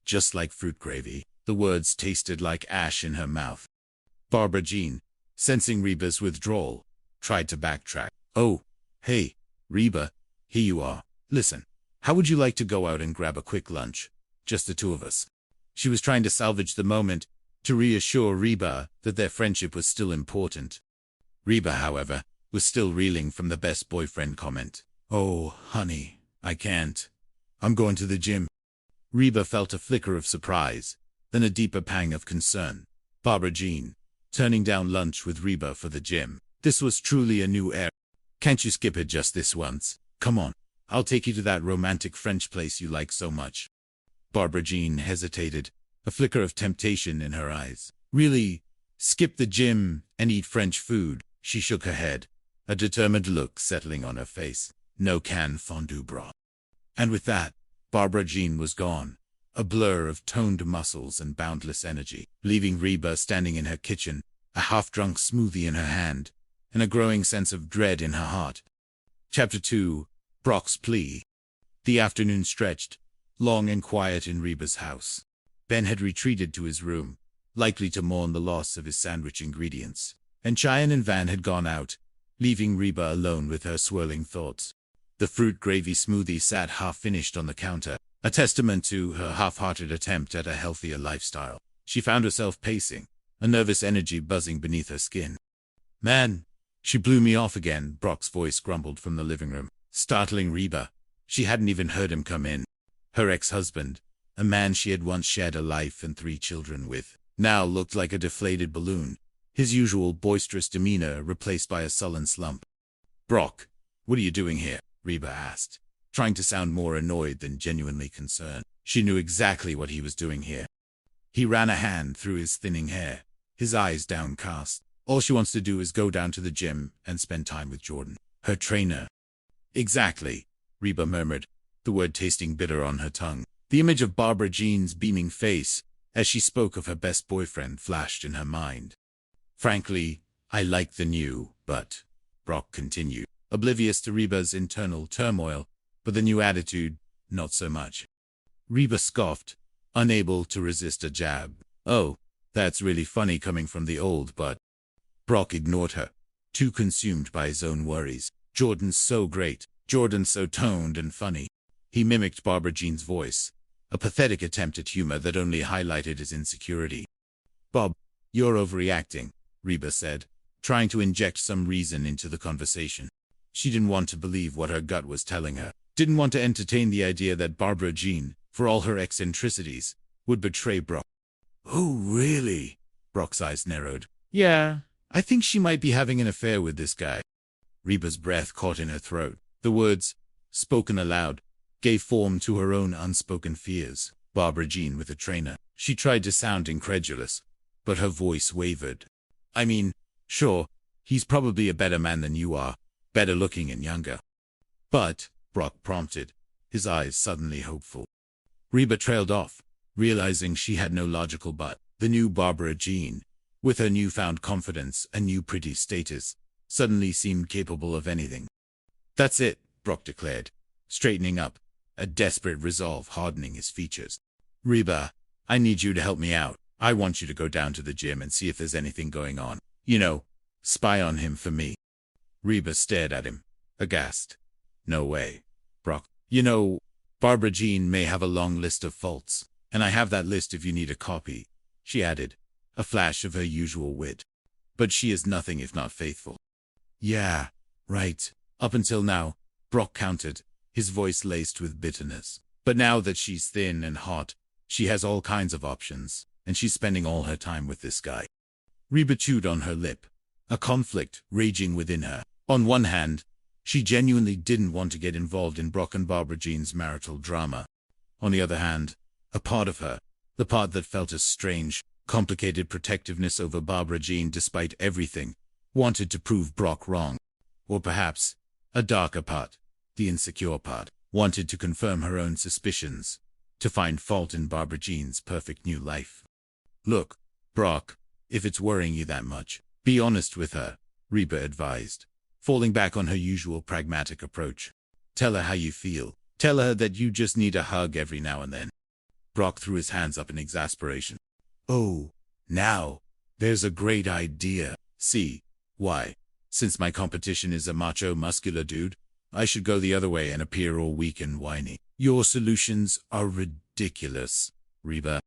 just like fruit gravy. The words tasted like ash in her mouth. Barbara Jean, sensing Reba's withdrawal, tried to backtrack. "Oh, hey, Reba, here you are. Listen, how would you like to go out and grab a quick lunch? Just the two of us." She was trying to salvage the moment, to reassure Reba that their friendship was still important. Reba, however, was still reeling from the best boyfriend comment. "Oh, honey, I can't. I'm going to the gym." Reba felt a flicker of surprise, then a deeper pang of concern. Barbara Jean, turning down lunch with Reba for the gym. This was truly a new era. "Can't you skip it just this once? Come on, I'll take you to that romantic French place you like so much." Barbara Jean hesitated, a flicker of temptation in her eyes. "Really? Skip the gym and eat French food?" She shook her head, a determined look settling on her face. "No can fondue bra." And with that, Barbara Jean was gone, a blur of toned muscles and boundless energy, leaving Reba standing in her kitchen, a half-drunk smoothie in her hand, and a growing sense of dread in her heart. Chapter 2. Brock's Plea. The afternoon stretched, long and quiet in Reba's house. Ben had retreated to his room, likely to mourn the loss of his sandwich ingredients, and Cheyenne and Van had gone out, leaving Reba alone with her swirling thoughts. The fruit gravy smoothie sat half-finished on the counter, a testament to her half-hearted attempt at a healthier lifestyle. She found herself pacing, a nervous energy buzzing beneath her skin. "Man, she blew me off again," Brock's voice grumbled from the living room, startling Reba. She hadn't even heard him come in. Her ex-husband, a man she had once shared a life and 3 children with, now looked like a deflated balloon, his usual boisterous demeanor replaced by a sullen slump. "Brock, what are you doing here?" Reba asked, trying to sound more annoyed than genuinely concerned. She knew exactly what he was doing here. He ran a hand through his thinning hair, his eyes downcast. "All she wants to do is go down to the gym and spend time with Jordan, her trainer." "Exactly," Reba murmured, the word tasting bitter on her tongue. The image of Barbara Jean's beaming face, as she spoke of her best boyfriend, flashed in her mind. "Frankly, I like the new, but," Brock continued, oblivious to Reba's internal turmoil, "but the new attitude, not so much." Reba scoffed, unable to resist a jab. "Oh, that's really funny coming from the old but." Brock ignored her, too consumed by his own worries. "Jordan's so great. Jordan's so toned and funny." He mimicked Barbara Jean's voice, a pathetic attempt at humor that only highlighted his insecurity. "Bob, you're overreacting," Reba said, trying to inject some reason into the conversation. She didn't want to believe what her gut was telling her, didn't want to entertain the idea that Barbara Jean, for all her eccentricities, would betray Brock. "Oh, really?" Brock's eyes narrowed. "Yeah, I think she might be having an affair with this guy." Reba's breath caught in her throat. The words, spoken aloud, gave form to her own unspoken fears. Barbara Jean with a trainer. She tried to sound incredulous, but her voice wavered. "I mean, sure, he's probably a better man than you are, better looking and younger." "But," Brock prompted, his eyes suddenly hopeful. Reba trailed off, realizing she had no logical but. The new Barbara Jean, with her newfound confidence and new pretty status, suddenly seemed capable of anything. "That's it," Brock declared, straightening up, a desperate resolve hardening his features. "Reba, I need you to help me out. I want you to go down to the gym and see if there's anything going on. You know, spy on him for me." Reba stared at him, aghast. "No way, Brock. You know, Barbara Jean may have a long list of faults, and I have that list if you need a copy," she added, a flash of her usual wit. "But she is nothing if not faithful." "Yeah, right. Up until now," Brock countered, his voice laced with bitterness. "But now that she's thin and hot, she has all kinds of options, and she's spending all her time with this guy." Reba chewed on her lip, a conflict raging within her. On one hand, she genuinely didn't want to get involved in Brock and Barbara Jean's marital drama. On the other hand, a part of her, the part that felt a strange, complicated protectiveness over Barbara Jean despite everything, wanted to prove Brock wrong. Or perhaps, a darker part, the insecure part, wanted to confirm her own suspicions, to find fault in Barbara Jean's perfect new life. "Look, Brock, if it's worrying you that much, be honest with her," Reba advised, falling back on her usual pragmatic approach. "Tell her how you feel. Tell her that you just need a hug every now and then." Brock threw his hands up in exasperation. Oh, now, there's a great idea. See, why? Since my competition is a macho muscular dude, I should go the other way and appear all weak and whiny. Your solutions are ridiculous, Reba.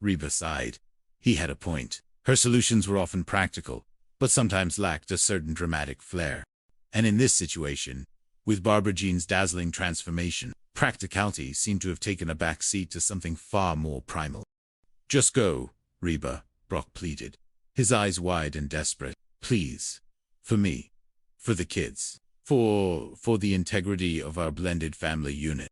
Reba sighed. He had a point. Her solutions were often practical, but sometimes lacked a certain dramatic flair. And in this situation, with Barbara Jean's dazzling transformation, practicality seemed to have taken a back seat to something far more primal. Just go, Reba, Brock pleaded, his eyes wide and desperate. Please. For me. For the kids. For the integrity of our blended family unit.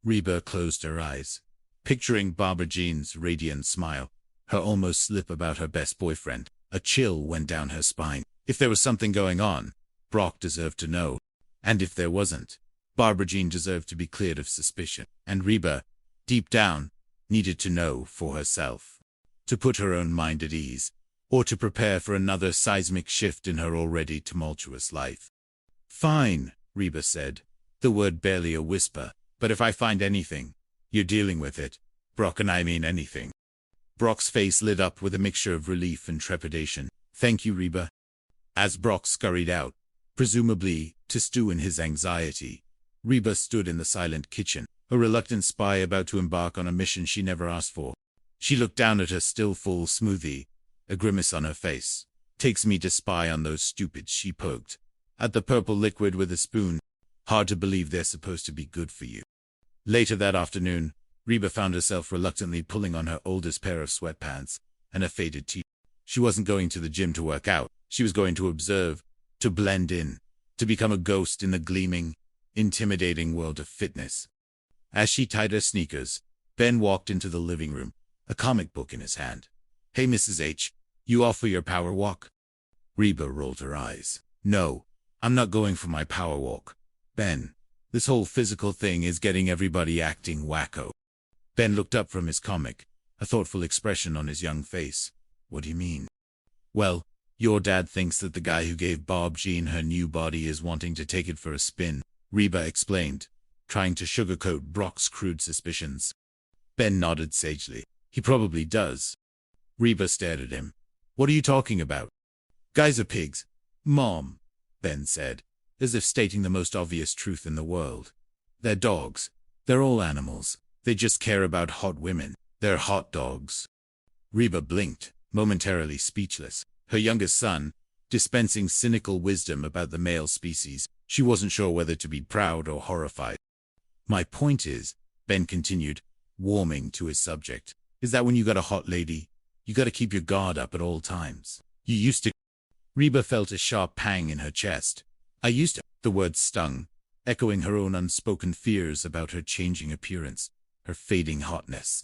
Reba closed her eyes, picturing Barbara Jean's radiant smile, her almost slip about her best boyfriend. A chill went down her spine. If there was something going on, Brock deserved to know. And if there wasn't, Barbara Jean deserved to be cleared of suspicion. And Reba, deep down, needed to know for herself. To put her own mind at ease, or to prepare for another seismic shift in her already tumultuous life. Fine, Reba said, the word barely a whisper. But if I find anything, you're dealing with it. Brock, and I mean anything. Brock's face lit up with a mixture of relief and trepidation. Thank you, Reba. As Brock scurried out, presumably to stew in his anxiety, Reba stood in the silent kitchen, a reluctant spy about to embark on a mission she never asked for. She looked down at her still full smoothie, a grimace on her face. Takes me to spy on those stupids, she poked at the purple liquid with a spoon. Hard to believe they're supposed to be good for you. Later that afternoon, Reba found herself reluctantly pulling on her oldest pair of sweatpants and a faded tee. She wasn't going to the gym to work out. She was going to observe, to blend in, to become a ghost in the gleaming, intimidating world of fitness. As she tied her sneakers, Ben walked into the living room, a comic book in his hand. Hey, Mrs. H, you off for your power walk? Reba rolled her eyes. No, I'm not going for my power walk. Ben, this whole physical thing is getting everybody acting wacko. Ben looked up from his comic, a thoughtful expression on his young face. What do you mean? Well, your dad thinks that the guy who gave Barb Jean her new body is wanting to take it for a spin, Reba explained, trying to sugarcoat Brock's crude suspicions. Ben nodded sagely. He probably does. Reba stared at him. What are you talking about? Guys are pigs, Mom, Ben said, as if stating the most obvious truth in the world. They're dogs. They're all animals. They just care about hot women. They're hot dogs. Reba blinked, momentarily speechless. Her youngest son, dispensing cynical wisdom about the male species. She wasn't sure whether to be proud or horrified. My point is, Ben continued, warming to his subject, is that when you got a hot lady, you gotta keep your guard up at all times. You used to. Reba felt a sharp pang in her chest. I used to. The words stung, echoing her own unspoken fears about her changing appearance, her fading hotness.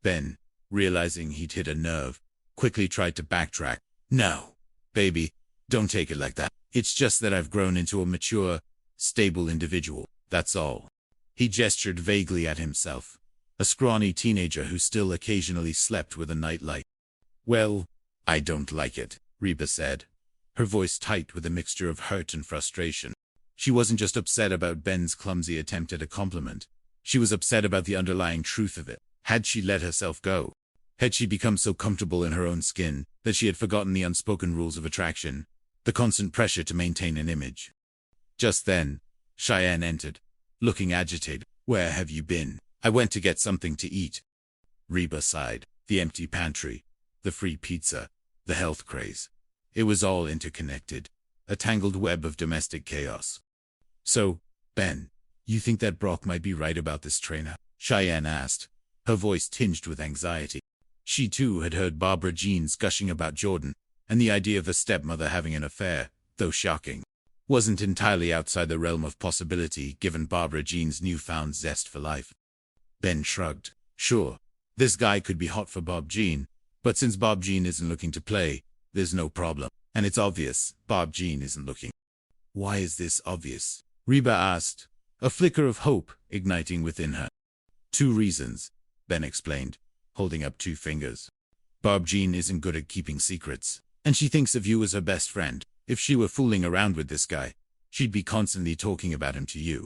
Ben, realizing he'd hit a nerve, quickly tried to backtrack. No, baby, don't take it like that. It's just that I've grown into a mature, stable individual, that's all. He gestured vaguely at himself, a scrawny teenager who still occasionally slept with a nightlight. Well, I don't like it, Reba said, her voice tight with a mixture of hurt and frustration. She wasn't just upset about Ben's clumsy attempt at a compliment. She was upset about the underlying truth of it. Had she let herself go? Had she become so comfortable in her own skin that she had forgotten the unspoken rules of attraction, the constant pressure to maintain an image? Just then, Cheyenne entered, looking agitated. Where have you been? I went to get something to eat. Reba sighed. The empty pantry, the free pizza, the health craze. It was all interconnected, a tangled web of domestic chaos. So, Ben, you think that Brock might be right about this trainer? Cheyenne asked, her voice tinged with anxiety. She too had heard Barbara Jean's gushing about Jordan, and the idea of a stepmother having an affair, though shocking, wasn't entirely outside the realm of possibility given Barbara Jean's newfound zest for life. Ben shrugged. Sure, this guy could be hot for Barb Jean, but since Barb Jean isn't looking to play, there's no problem. And it's obvious Barb Jean isn't looking. Why is this obvious? Reba asked, a flicker of hope igniting within her. 2 reasons, Ben explained, holding up 2 fingers. Barb Jean isn't good at keeping secrets, and she thinks of you as her best friend. If she were fooling around with this guy, she'd be constantly talking about him to you.